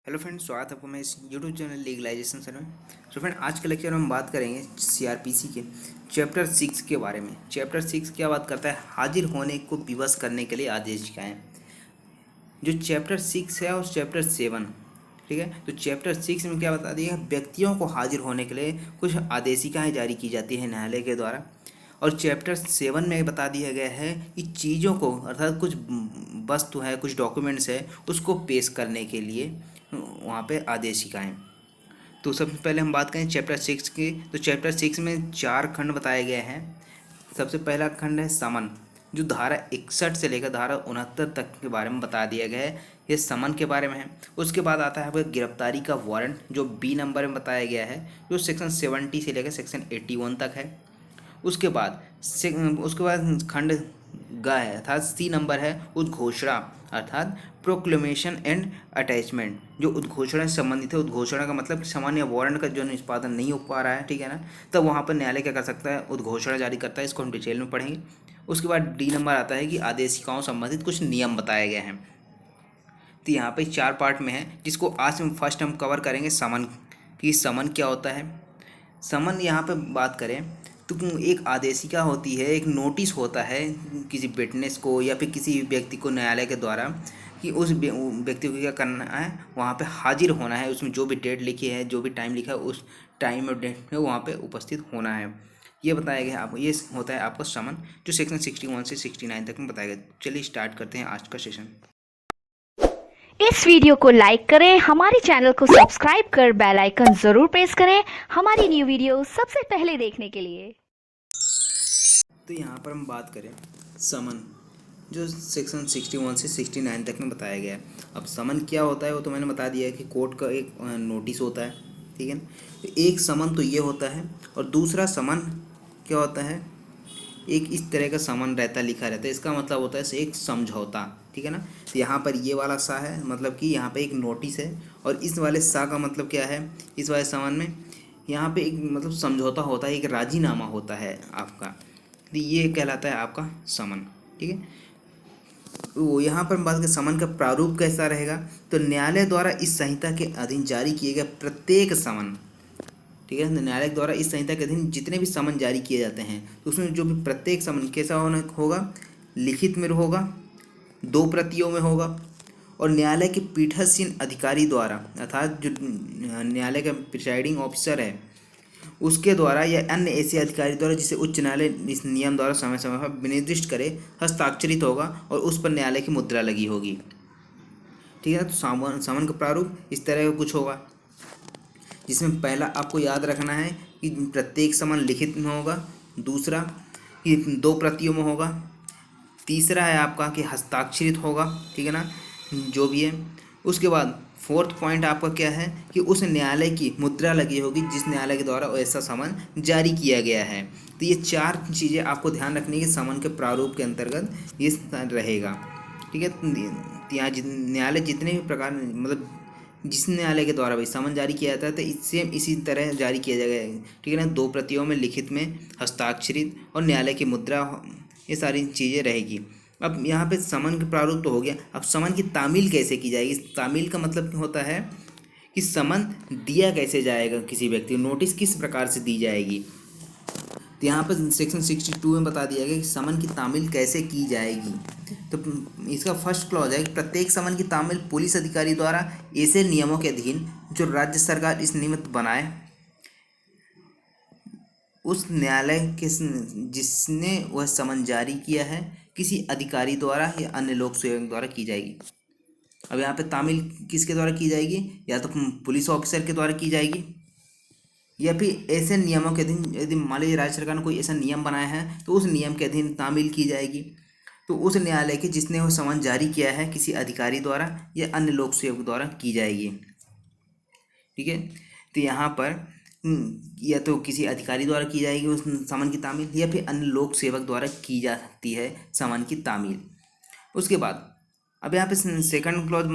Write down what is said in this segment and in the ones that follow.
Hello friend, स्वागत है आपको मैं इस यूट्यूब चैनल लीगलाइजेशन सर में। तो फ्रेंड, आज के लेक्चर में हम बात करेंगे सीआरपीसी के चैप्टर 6 के बारे में। चैप्टर 6 क्या बात करता है? हाजिर होने को विवश करने के लिए आदेशिकाएँ। जो चैप्टर 6 है और चैप्टर 7, ठीक है। तो चैप्टर 6 में क्या बता दिया? व्यक्तियों को हाजिर होने के लिए कुछ आदेशिकाएँ जारी की जाती है न्यायालय के द्वारा। और चैप्टर 7 में बता दिया गया है कि चीज़ों को, अर्थात कुछ वस्तु है, कुछ डॉक्यूमेंट्स है, उसको पेश करने के लिए वहाँ पे आदेशिकाएँ। तो सबसे पहले हम बात करें चैप्टर 6 की। तो चैप्टर 6 में 4 खंड बताए गए हैं। सबसे पहला खंड है समन, जो धारा 61 से लेकर धारा 69 तक के बारे में बता दिया गया है। ये समन के बारे में है। उसके बाद आता है आपका गिरफ्तारी का वारंट, जो बी नंबर में बताया गया है, जो सेक्शन 70 से लेकर सेक्शन 81 तक है। उसके बाद खंड ग है, अर्थात सी नंबर है उद्घोषणा, अर्थात प्रोक्लेमेशन एंड अटैचमेंट। जो उद्घोषणा से संबंधित है, उद्घोषणा का मतलब सामान्य वारंट का जो निष्पादन नहीं हो पा रहा है, ठीक है ना, तब वहाँ पर न्यायालय क्या कर सकता है? उद्घोषणा जारी करता है। इसको हम डिटेल में पढ़ेंगे। उसके बाद डी नंबर आता है कि आदेशिकाओं संबंधित कुछ नियम बताए गए हैं। तो यहाँ पे 4 पार्ट में है, जिसको आज हम फर्स्ट हम कवर करेंगे समन, कि समन क्या होता है। समन यहाँ पे बात करें तो एक आदेशिका होती है, एक नोटिस होता है किसी विटनेस को या फिर किसी व्यक्ति को न्यायालय के द्वारा, कि उस व्यक्ति को क्या करना है, वहाँ पे हाजिर होना है। उसमें जो भी डेट लिखी है, जो भी टाइम लिखा है, उस टाइम और डेट में वहाँ पे उपस्थित होना है। ये बताया गया आपको। ये होता है आपका समन, जो सेक्शन 61 से 69 तक में बताया गया। चलिए स्टार्ट करते हैं आज का सेशन। इस वीडियो को लाइक करें, हमारे चैनल को सब्सक्राइब कर बेल आइकन जरूर प्रेस करें हमारी न्यू वीडियो सबसे पहले देखने के लिए। तो यहाँ पर हम बात करें समन, जो सेक्शन 61 से 69 तक में बताया गया है। अब समन क्या होता है वो तो मैंने बता दिया है कि कोर्ट का एक नोटिस होता है, ठीक है ना। तो एक समन तो ये होता है, और दूसरा समन क्या होता है? एक इस तरह का समन रहता, लिखा रहता है। इसका मतलब होता है एक समझौता, ठीक है ना। तो यहाँ पर ये वाला सा है, मतलब कि यहाँ पे एक नोटिस है, और इस वाले सा का मतलब क्या है? इस वाले समन में यहाँ पे एक मतलब समझौता होता है, एक राजीनामा होता है आपका। तो ये कहलाता है आपका समन, ठीक है। वो यहाँ पर हम बात करें समन का प्रारूप कैसा रहेगा, तो न्यायालय द्वारा इस संहिता के अधीन जारी किए गए प्रत्येक समन, ठीक है, न्यायालय द्वारा इस संहिता के अधीन जितने भी समन जारी किए जाते हैं, तो उसमें जो भी प्रत्येक समन कैसा होगा? लिखित में होगा, 2 प्रतियों में होगा, और न्यायालय के पीठासीन अधिकारी द्वारा, अर्थात जो न्यायालय का प्रिसाइडिंग ऑफिसर है उसके द्वारा या अन्य ऐसे अधिकारी द्वारा जिसे उच्च न्यायालय इस नियम द्वारा समय समय पर विनिर्दिष्ट करे, हस्ताक्षरित होगा और उस पर न्यायालय की मुद्रा लगी होगी, ठीक है। तो समन का प्रारूप इस तरह का कुछ होगा, जिसमें पहला आपको याद रखना है कि प्रत्येक समन लिखित में होगा, दूसरा कि 2 प्रतियों में होगा, तीसरा है आपका कि हस्ताक्षरित होगा, ठीक है ना, जो भी है। उसके बाद फोर्थ पॉइंट आपका क्या है कि उस न्यायालय की मुद्रा लगी होगी जिस न्यायालय के द्वारा ऐसा समन जारी किया गया है। तो ये 4 चीज़ें आपको ध्यान रखनी है कि समन के प्रारूप के अंतर्गत ये रहेगा, ठीक है। तो यहाँ न्यायालय जितने भी प्रकार, मतलब जिस न्यायालय के द्वारा भाई समन जारी किया जाता है, तो इससे इसी तरह जारी किया जाएगा, ठीक है ना। 2 प्रतियों में, लिखित में, हस्ताक्षरित और न्यायालय की मुद्रा, ये सारी चीज़ें रहेगी। अब यहाँ पे समन के प्रारूप तो हो गया। अब समन की तामील कैसे की जाएगी? तामील का मतलब होता है कि समन दिया कैसे जाएगा किसी व्यक्ति को, नोटिस किस प्रकार से दी जाएगी। तो यहाँ पर सेक्शन 62 में बता दिया गया कि समन की तामील कैसे की जाएगी। तो इसका फर्स्ट क्लॉज है कि प्रत्येक समन की तामील पुलिस अधिकारी द्वारा ऐसे नियमों के अधीन जो राज्य सरकार इस निमित्त बनाए, उस न्यायालय के जिसने वह समन जारी किया है, किसी अधिकारी द्वारा या अन्य लोक सेवक द्वारा की जाएगी। अब यहाँ पे तामील किसके द्वारा की जाएगी? या तो पुलिस ऑफिसर के द्वारा की जाएगी, या फिर ऐसे नियमों के अधीन, यदि मान लीजिए राज्य सरकार ने कोई ऐसा नियम बनाया है तो उस नियम के अधीन तामील की जाएगी। तो उस न्यायालय के जिसने वो समन जारी किया है, किसी अधिकारी द्वारा या अन्य लोक सेवक द्वारा की जाएगी, ठीक है। तो यहाँ पर या तो किसी अधिकारी द्वारा की जाएगी उस समन की तामील, या फिर अन्य लोक सेवक द्वारा की जा सकती है समन की तामील। उसके बाद अब यहाँ पे सेकंड क्लॉज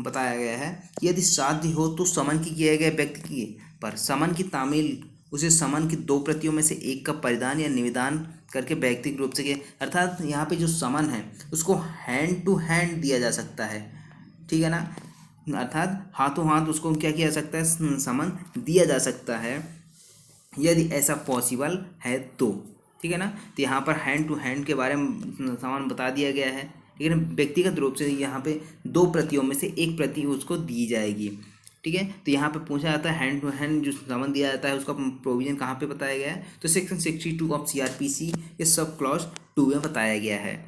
बताया गया है कि यदि साध्य हो तो समन की किए गए व्यक्ति की पर समन की तामील उसे समन की 2 प्रतियों में से एक का परिधान या निवेदन करके व्यक्तिगत रूप से किया। अर्थात यहाँ पे जो समन है उसको हैंड टू हैंड दिया जा सकता है, ठीक है ना। अर्थात हाथों हाथ उसको क्या किया जा सकता है, समन दिया जा सकता है यदि ऐसा पॉसिबल है तो, ठीक है ना। तो यहाँ पर हैंड टू हैंड के बारे में सामान बता दिया गया है, ठीक है ना। व्यक्तिगत रूप से यहाँ पे 2 प्रतियों में से 1 प्रति उसको दी जाएगी, ठीक है। तो यहाँ पे पूछा जाता है हैंड टू हैंड जो सामान दिया जाता है उसका प्रोविजन कहाँ पे बताया गया है, तो सेक्शन 62 ऑफ CRPC ये सब क्लॉज 2 में बताया गया है।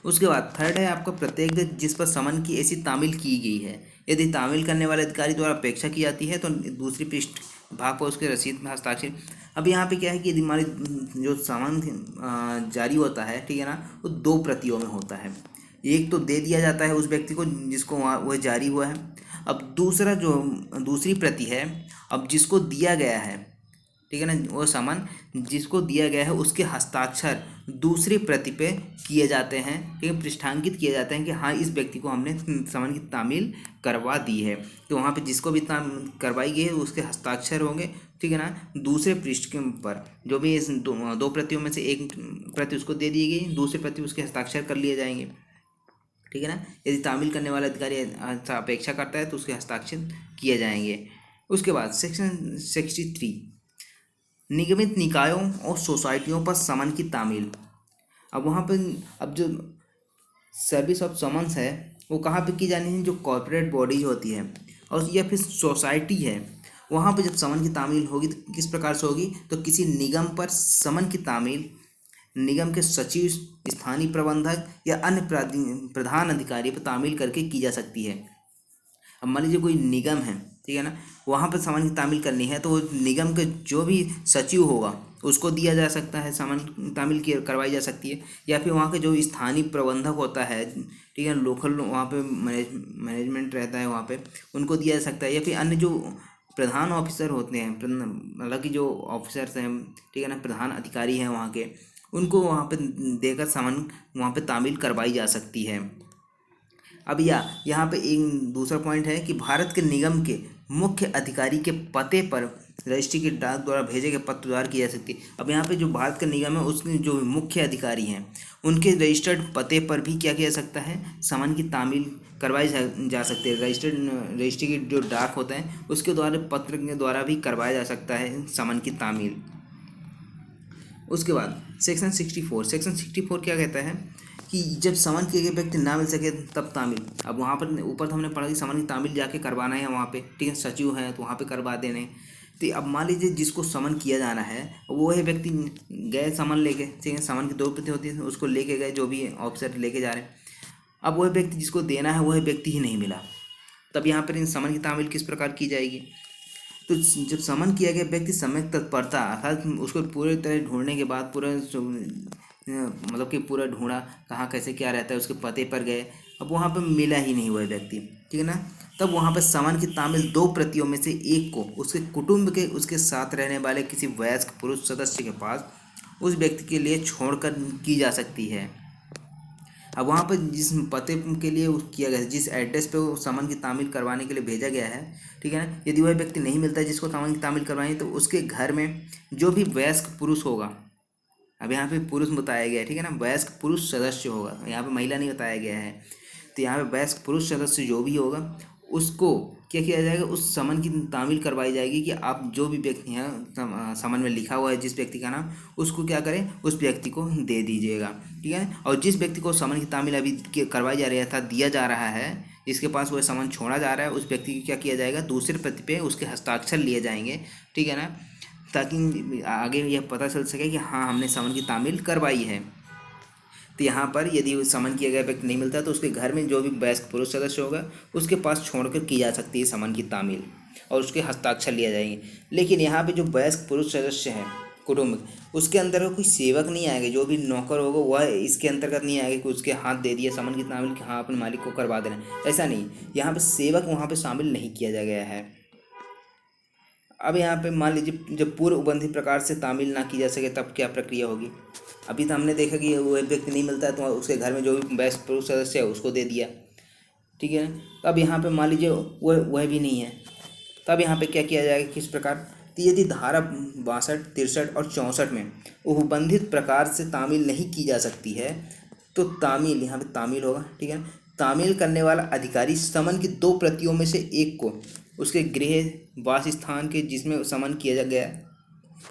उसके बाद थर्ड है आपका प्रत्येक जिस पर समन की ऐसी तामील की गई है, यदि तामील करने वाले अधिकारी द्वारा अपेक्षा की जाती है तो दूसरी पृष्ठ भाग पर उसके रसीद में हस्ताक्षर। अब यहाँ पे क्या है कि यदि हमारी जो सामान जारी होता है, ठीक है ना, वो 2 प्रतियों में होता है। एक तो दे दिया जाता है उस व्यक्ति को जिसको वह जारी हुआ है। अब दूसरा जो दूसरी प्रति है, अब जिसको दिया गया है, ठीक है ना, वो सामान जिसको दिया गया है उसके हस्ताक्षर दूसरी प्रति पे किए जाते हैं, ठीक है, पृष्ठांकित किए जाते हैं कि हाँ इस व्यक्ति को हमने सामान की तामील करवा दी है। तो वहाँ पे जिसको भी करवाई गई है उसके हस्ताक्षर होंगे, ठीक है ना। दूसरे पृष्ठ के पर जो भी इस 2 प्रतियों में से 1 प्रति उसको दे दी गई, दूसरी प्रति उसके हस्ताक्षर कर लिए जाएंगे, ठीक है ना। यदि तामील करने वाला अधिकारी अपेक्षा करता है तो उसके हस्ताक्षर किए जाएंगे। उसके बाद सेक्शन 63 निगमित निकायों और सोसाइटियों पर समन की तामील। अब वहाँ पर अब जो सर्विस ऑफ समन्स है वो कहाँ पे की जानी है, जो कॉर्पोरेट बॉडीज होती है और या फिर सोसाइटी है, वहाँ पे जब समन की तामील होगी तो किस प्रकार से होगी, तो किसी निगम पर समन की तामील निगम के सचिव, स्थानीय प्रबंधक या अन्य प्रधान अधिकारी पर तामील करके की जा सकती है। अब मान लीजिए कोई निगम है, ठीक है ना, वहाँ पर सामान की तामील करनी है तो वो निगम के जो भी सचिव होगा उसको दिया जा सकता है, सामान तामील की करवाई जा सकती है। या फिर वहाँ के जो स्थानीय प्रबंधक होता है, ठीक है, लोकल वहाँ पे मैनेजमेंट रहता है वहाँ पे, उनको दिया जा सकता है। या फिर अन्य जो प्रधान ऑफिसर होते हैं, मतलब कि जो ऑफिसर्स हैं, ठीक है ना, प्रधान अधिकारी हैं वहाँ के, उनको वहाँ पे देकर सामान वहाँ पे तामील करवाई जा सकती है। अब यहाँ पे एक दूसरा पॉइंट है कि भारत के निगम के मुख्य अधिकारी के पते पर रजिस्ट्री के डाक द्वारा भेजे गए पत्र द्वारा की जा सकती है। अब यहाँ पे जो भारत का निगम है उसके जो मुख्य अधिकारी हैं उनके रजिस्टर्ड पते पर भी क्या किया जा सकता है, सामान की तामील करवाई जा सकती है। रजिस्ट्री की जो डाक होता है उसके द्वारा पत्र के द्वारा भी करवाया जा सकता है सामान की तामील। उसके बाद सेक्शन 64 क्या कहता है कि जब सामान किए गए व्यक्ति ना मिल सके तब तामील। अब वहाँ पर ऊपर तो हमने पढ़ा कि सामान की तामील जाके करवाना है वहाँ पे, ठीक है, सचिव हैं तो वहाँ पे करवा देने। तो अब मान लीजिए जिसको समन किया जाना है वो है व्यक्ति गए सामान लेके, ठीक है, सामान की 2 प्रति होती है उसको लेके गए, जो भी ऑफिसर लेके जा रहे हैं। अब वह व्यक्ति जिसको देना है वह व्यक्ति ही नहीं मिला, तब यहाँ पर इन सामान की तामील किस प्रकार की जाएगी। तो जब समन किया गया व्यक्ति समय तत्परता अर्थात उसको पूरी तरह ढूंढने के बाद मतलब कि पूरा ढूंढा कहाँ कैसे क्या रहता है, उसके पते पर गए, अब वहाँ पर मिला ही नहीं हुआ व्यक्ति, ठीक है ना। तब वहाँ पर सामान की तामील 2 प्रतियों में से 1 को उसके कुटुंब के उसके साथ रहने वाले किसी वयस्क पुरुष सदस्य के पास उस व्यक्ति के लिए छोड़कर की जा सकती है। अब वहाँ पर जिस पते के लिए किया गया है, जिस एड्रेस पे वो सामान की तामील करवाने के लिए भेजा गया है, ठीक है ना, यदि वह व्यक्ति नहीं मिलता है जिसको सामान की तामील करवानी है तो उसके घर में जो भी वयस्क पुरुष होगा, अब यहाँ पे पुरुष बताया गया है, ठीक है ना, वयस्क पुरुष सदस्य होगा, यहाँ पे महिला नहीं बताया गया है। तो यहाँ पे वयस्क पुरुष सदस्य जो भी होगा उसको क्या किया जाएगा, उस सामान की तामील करवाई जाएगी कि आप जो भी व्यक्ति हैं सामान में लिखा हुआ है जिस व्यक्ति का नाम, उसको क्या करें, उस व्यक्ति को दे दीजिएगा, ठीक है। और जिस व्यक्ति को सामान की तामील अभी करवाई जा रही है अर्थात दिया जा रहा है, जिसके पास वह सामान छोड़ा जा रहा है, उस व्यक्ति को क्या किया जाएगा, दूसरे प्रति पे उसके हस्ताक्षर लिए जाएंगे, ठीक है ना, ताकि आगे यह पता चल सके कि हाँ हमने सामान की तामील करवाई है। तो यहाँ पर यदि सामान किया गया व्यक्ति नहीं मिलता तो उसके घर में जो भी वयस्क पुरुष सदस्य होगा उसके पास छोड़कर की जा सकती है सामान की तामील और उसके हस्ताक्षर लिए जाएंगे। लेकिन यहाँ पे जो वयस्क पुरुष सदस्य हैं कुटुंब, उसके अंदर कोई सेवक नहीं आएगा, जो भी नौकर होगा वह इसके अंतर्गत नहीं आएगा कि उसके हाथ दे दिया सामान की तामील कि हाँ अपने मालिक को करवा देना, ऐसा नहीं। यहाँ पर सेवक वहाँ पर शामिल नहीं किया गया है। अब यहाँ पे मान लीजिए जब पूर्व उबंधित प्रकार से तामील ना की जा सके तब क्या प्रक्रिया होगी। अभी तो हमने देखा कि वो व्यक्ति नहीं मिलता है तो उसके घर में जो भी वयस्क पुरुष सदस्य है उसको दे दिया, ठीक है। तो अब यहाँ पे मान लीजिए वह भी नहीं है, तब यहाँ पे क्या किया जाएगा, किस प्रकार। तो यदि धारा 62, 63 और 64 में उपबंधित प्रकार से तामील नहीं की जा सकती है तो तामील यहाँ पे तामील होगा, ठीक है। तामील करने वाला अधिकारी समन की 2 प्रतियों में से एक को उसके गृह वास स्थान के जिसमें समन किया गया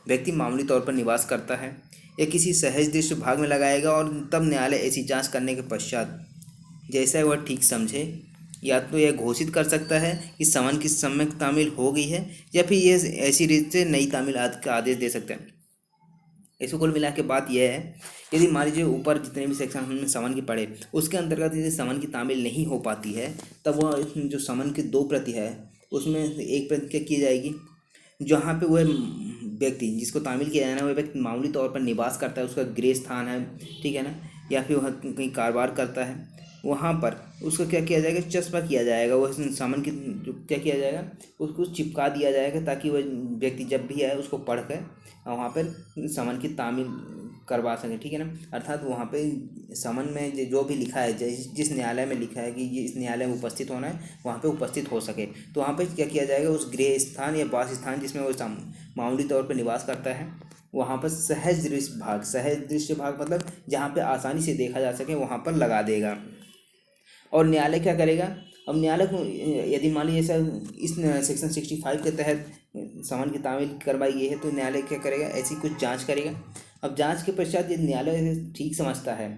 व्यक्ति मामूली तौर पर निवास करता है या किसी सहज दृश्य भाग में लगाएगा, और तब न्यायालय ऐसी जांच करने के पश्चात जैसा वह ठीक समझे या तो यह घोषित कर सकता है कि समन की सम्यक तामील हो गई है, या फिर यह ऐसी रीत से नई तामील आदि का आदेश दे सकता है। इसको कुल मिला के बात यह है, यदि मान लीजिए ऊपर जितने भी सेक्शन हमने समन की पढ़े उसके अंतर्गत यदि समन की तामील नहीं हो पाती है, तब वह जो समन की 2 प्रति है उसमें एक प्रति क्या की जाएगी, जहाँ पे वह व्यक्ति जिसको तामील किया जाना है वह व्यक्ति मामूली तौर पर निवास करता है, उसका गृह स्थान है, ठीक है ना, या फिर वह कहीं कारोबार करता है, वहाँ पर उसको क्या किया जाएगा, चस्पा किया जाएगा, वह समन की जो क्या किया जाएगा उसको चिपका दिया जाएगा, ताकि वह व्यक्ति जब भी आए उसको पढ़ कर वहाँ पर समन की तामील करवा सके, ठीक है ना। अर्थात वहाँ पे समन में जो भी लिखा है, जिस न्यायालय में लिखा है कि ये इस न्यायालय में उपस्थित होना है, वहाँ पे उपस्थित हो सके, तो वहाँ पे क्या किया जाएगा, उस गृह स्थान या वास स्थान जिसमें वो मामूली तौर पर निवास करता है, वहाँ पर सहज दृश्य भाग मतलब जहाँ पे आसानी से देखा जा सके वहाँ पर लगा देगा। और न्यायालय क्या करेगा, अब न्यायालय को यदि मान लीजिए सर इस सेक्शन 65 के तहत समन की तामील करवाई गई है, तो न्यायालय क्या करेगा, ऐसी कुछ जांच करेगा। अब जांच के पश्चात यदि न्यायालय ठीक समझता है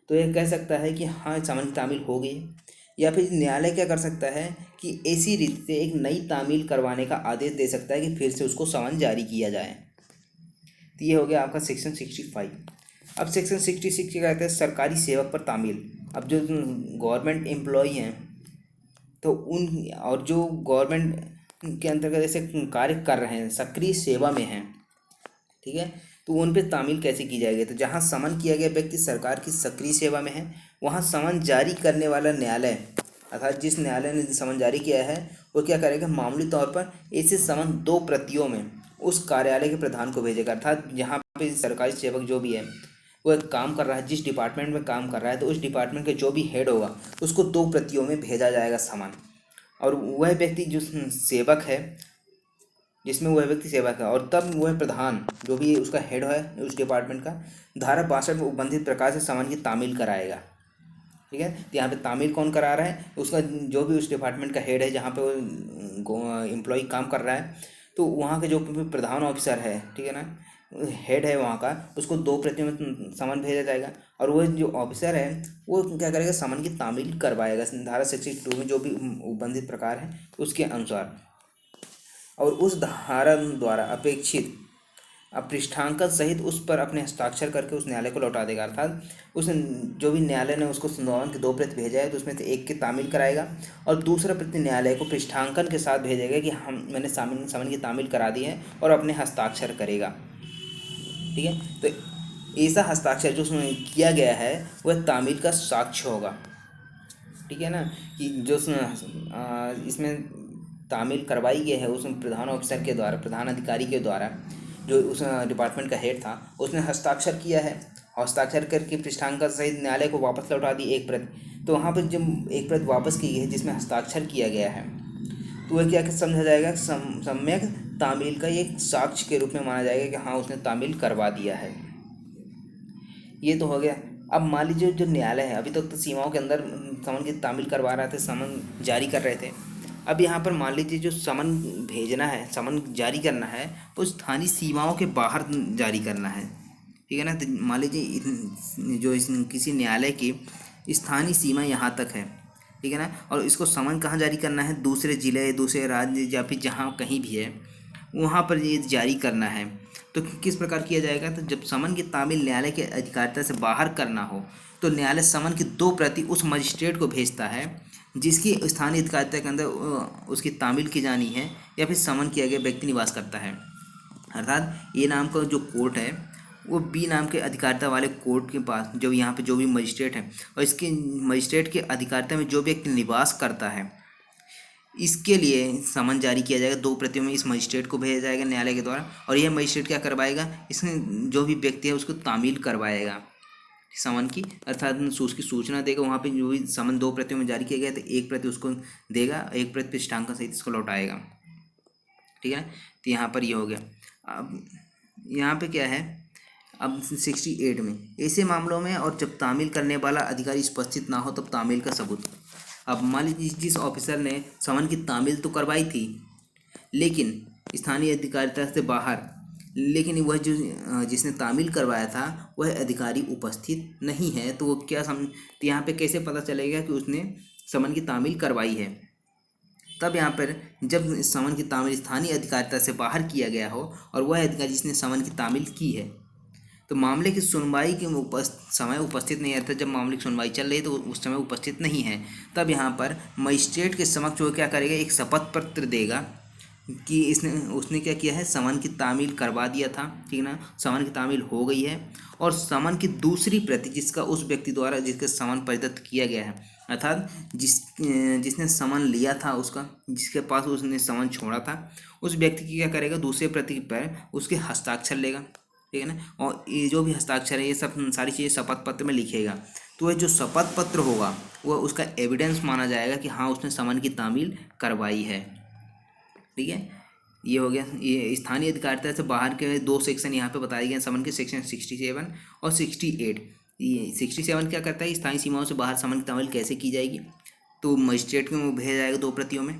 तो यह कह सकता है कि हाँ समन की तामील हो गई, या फिर न्यायालय क्या कर सकता है कि ऐसी रीत से एक नई तामील करवाने का आदेश दे सकता है कि फिर से उसको समन जारी किया जाए। तो ये हो गया आपका सेक्शन 65। अब सेक्शन 66 क्या कहते हैं, सरकारी सेवक पर तामील। अब जो गवर्नमेंट एम्प्लॉई हैं तो उन और जो गवर्नमेंट के अंतर्गत ऐसे कार्य कर रहे हैं, सक्रिय सेवा में हैं, ठीक है, तो उन पे तामील कैसे की जाएगी। तो जहाँ समन किया गया व्यक्ति सरकार की सक्रिय सेवा में है, वहाँ समन जारी करने वाला न्यायालय अर्थात जिस न्यायालय ने समन जारी किया है वो क्या करेगा, मामूली तौर पर ऐसे समन 2 प्रतियों में उस कार्यालय के प्रधान को भेजेगा। अर्थात जहाँ पे सरकारी सेवक जो भी है वो एक काम कर रहा है, जिस डिपार्टमेंट में काम कर रहा है, तो उस डिपार्टमेंट के जो भी हेड होगा उसको 2 प्रतियों में भेजा जाएगा समन। और वह व्यक्ति जो सेवक है, जिसमें वह व्यक्ति सेवक है, और तब वह प्रधान जो भी उसका हेड है उस डिपार्टमेंट का, धारा 62 में उपबंधित प्रकार से समन की तामील कराएगा, ठीक है। तो यहाँ पे तामील कौन करा रहा है, उसका जो भी उस डिपार्टमेंट का हेड है जहाँ पे वो एम्प्लॉय काम कर रहा है, तो वहाँ के जो प्रधान ऑफिसर है, ठीक है ना, हेड है वहाँ का, उसको 2 प्रतियों में समन भेजा जाएगा। और वो जो ऑफिसर है वो क्या करेगा, समन की तामील करवाएगा धारा 62 में जो भी उपबंधित प्रकार है उसके अनुसार, और उस धारा द्वारा अपेक्षित पृष्ठांकन सहित उस पर अपने हस्ताक्षर करके उस न्यायालय को लौटा देगा। अर्थात उस जो भी न्यायालय ने उसको समन की 2 प्रति भेजा है तो उसमें से एक की तामील कराएगा और दूसरा प्रति न्यायालय को पृष्ठांकन के साथ भेजेगा कि मैंने समन की तामील करा दी है, और अपने हस्ताक्षर करेगा, ठीक है। तो ऐसा हस्ताक्षर जो उसमें किया गया है वह तामील का साक्ष्य होगा, ठीक है ना, कि जो इसमें तामील करवाई गई है उसमें प्रधान ऑफिसर के द्वारा, प्रधान अधिकारी के द्वारा, जो उस डिपार्टमेंट का हेड था उसने हस्ताक्षर किया है, हस्ताक्षर करके पृष्ठांकन सहित न्यायालय को वापस लौटा दी एक प्रति। तो वहाँ पर जब एक प्रति वापस की गई है जिसमें हस्ताक्षर किया गया है, तो वह क्या समझा जाएगा, सम्यक तामील का एक साक्ष्य के रूप में माना जाएगा कि हाँ उसने तामील करवा दिया है। ये तो हो गया। अब मान लीजिए जो न्यायालय है अभी तक तो सीमाओं के अंदर समन की तामील करवा रहे थे, समन जारी कर रहे थे। अब यहाँ पर मान लीजिए जो समन भेजना है, समन जारी करना है, वो स्थानीय सीमाओं के बाहर जारी करना है, ठीक है ना। तो मान लीजिए जो किसी न्यायालय की स्थानीय सीमा यहाँ तक है, ठीक है ना, और इसको समन कहाँ जारी करना है, दूसरे ज़िले, दूसरे राज्य या फिर जहाँ कहीं भी है वहाँ पर ये जारी करना है। तो किस प्रकार किया जाएगा, तो जब समन की तामील न्यायालय के अधिकारिता से बाहर करना हो तो न्यायालय समन की 2 प्रति उस मजिस्ट्रेट को भेजता है जिसकी स्थानीय अधिकारिता के अंदर उसकी तामील की जानी है या फिर समन किया गया व्यक्ति निवास करता है। अर्थात ए नाम का जो कोर्ट है वो बी नाम के अधिकारिता वाले कोर्ट के पास, जो यहाँ पे जो भी मजिस्ट्रेट है और इसके मजिस्ट्रेट के अधिकारिता में जो व्यक्ति निवास करता है, इसके लिए समन जारी किया जाएगा। 2 प्रतियों में इस मजिस्ट्रेट को भेजा जाएगा न्यायालय के द्वारा, और यह मजिस्ट्रेट क्या करवाएगा, इसमें जो भी व्यक्ति है उसको तामील करवाएगा समन की, अर्थात उसकी सूचना देगा। वहाँ पे जो भी समन 2 प्रतियों में जारी किया गया तो 1 प्रति उसको देगा, 1 प्रति पृष्ठांकन सहित इसको लौटाएगा, ठीक है। तो यहाँ पर ये हो गया। अब यहाँ पे क्या है, अब 68 में ऐसे मामलों में और जब तामील करने वाला अधिकारी उपस्थित ना हो तब तामील का सबूत। अब मान लीजिए जिस ऑफिसर ने समन की तामील तो करवाई थी लेकिन स्थानीय अधिकारिता से बाहर, लेकिन वह जो जिसने तामील करवाया था वह अधिकारी उपस्थित नहीं है, तो वो क्या तो यहाँ पे कैसे पता चलेगा कि उसने समन की तामील करवाई है? तब यहाँ पर जब समन की तामील स्थानीय अधिकारिता से बाहर किया गया हो और वह अधिकारी जिसने समन की तामील की है तो मामले की सुनवाई के समय उपस्थित नहीं रहता। जब मामले की सुनवाई चल रही है तो उस समय उपस्थित नहीं है, तब यहाँ पर मजिस्ट्रेट के समक्ष वो क्या करेगा, एक शपथ पत्र देगा कि उसने क्या किया है, समन की तामील करवा दिया था, ठीक ना, समन की तामील हो गई है और समन की दूसरी प्रति जिसका उस व्यक्ति द्वारा जिसके समन परिदत्त किया गया है, अर्थात जिसने समन लिया था उसका, जिसके पास उसने समन छोड़ा था, उस व्यक्ति की क्या करेगा, दूसरे प्रति पर उसके हस्ताक्षर लेगा, ठीक है ना, और ये जो भी हस्ताक्षर है ये सब सारी चीज़ें शपथ पत्र में लिखेगा। तो वह जो शपथ पत्र होगा वह उसका एविडेंस माना जाएगा कि हाँ उसने समन की तामील करवाई है, ठीक है। ये हो गया, ये स्थानीय अधिकारिता से बाहर के दो सेक्शन यहाँ पे बताए गए समन के, सेक्शन 67 और 68। ये 67 क्या करता है, स्थानीय सीमाओं से बाहर समन की तामील कैसे की जाएगी, तो मजिस्ट्रेट को भेजा जाएगा 2 प्रतियों में।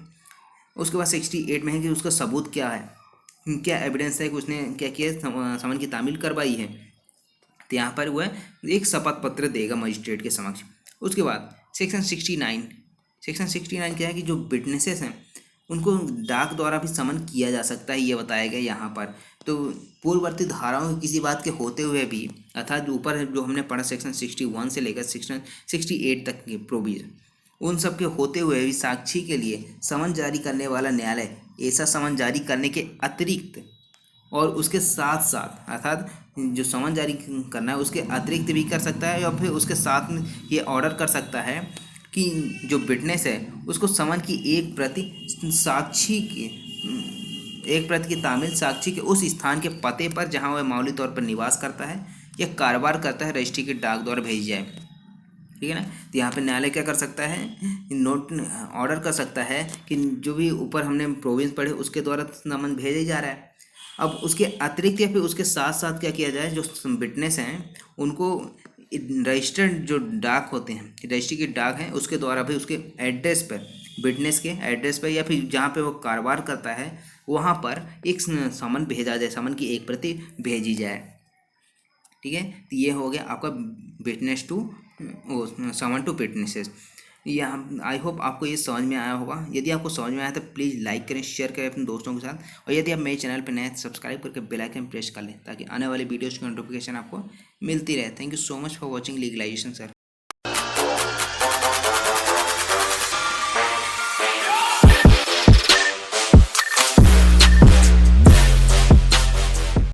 उसके बाद 68 में है कि उसका सबूत क्या है, क्या एविडेंस है कि उसने क्या किया, समन की तामील करवाई है, तो यहाँ पर वह एक शपथ पत्र देगा मजिस्ट्रेट के समक्ष। उसके बाद सेक्शन 69 क्या है कि जो विटनेसेस हैं उनको डाक द्वारा भी समन किया जा सकता है, ये बताया गया यहाँ पर। तो पूर्ववर्ती धाराओं की किसी बात के होते हुए भी, अर्थात ऊपर जो हमने पढ़ा सेक्शन 61 से लेकर सेक्शन 68 तक के प्रोविजन, उन सब के होते हुए भी साक्षी के लिए समन जारी करने वाला न्यायालय ऐसा समन जारी करने के अतिरिक्त और उसके साथ साथ, अर्थात जो समन जारी करना है उसके अतिरिक्त भी कर सकता है, या फिर उसके साथ में ये ऑर्डर कर सकता है कि जो विटनेस है उसको समन की एक प्रति की तामील साक्षी के उस स्थान के पते पर जहां वह मामूली तौर पर निवास करता है या कारोबार करता है रजिस्ट्री के डाक द्वारा भेजी जाए, ठीक है ना। तो यहाँ पे न्यायालय क्या कर सकता है, नोट ऑर्डर कर सकता है कि जो भी ऊपर हमने प्रोविंस पढ़े उसके द्वारा समन भेजा जा रहा है। अब उसके अतिरिक्त या फिर उसके साथ साथ क्या किया जाए, जो विटनेस हैं उनको रजिस्टर्ड जो डाक होते हैं, रजिस्ट्री की डाक है उसके द्वारा भी उसके एड्रेस पर, विटनेस के एड्रेस पर या फिर जहाँ पे वो कारोबार करता है वहाँ पर एक समन भेजा जाए, समन की एक प्रति भेजी जाए, ठीक है। तो ये हो गया आपका witness to summon to witnesses. यहाँ आई होप आपको ये समझ में आया होगा। यदि आपको समझ में आया तो प्लीज़ लाइक करें, शेयर करें अपने दोस्तों के साथ, और यदि आप मेरे चैनल पर नए हैं सब्सक्राइब करके बेल आइकन प्रेस कर लें ताकि आने वाली वीडियोज़ की नोटिफिकेशन आपको मिलती रहे। Thank you so much for watching legalisation sir.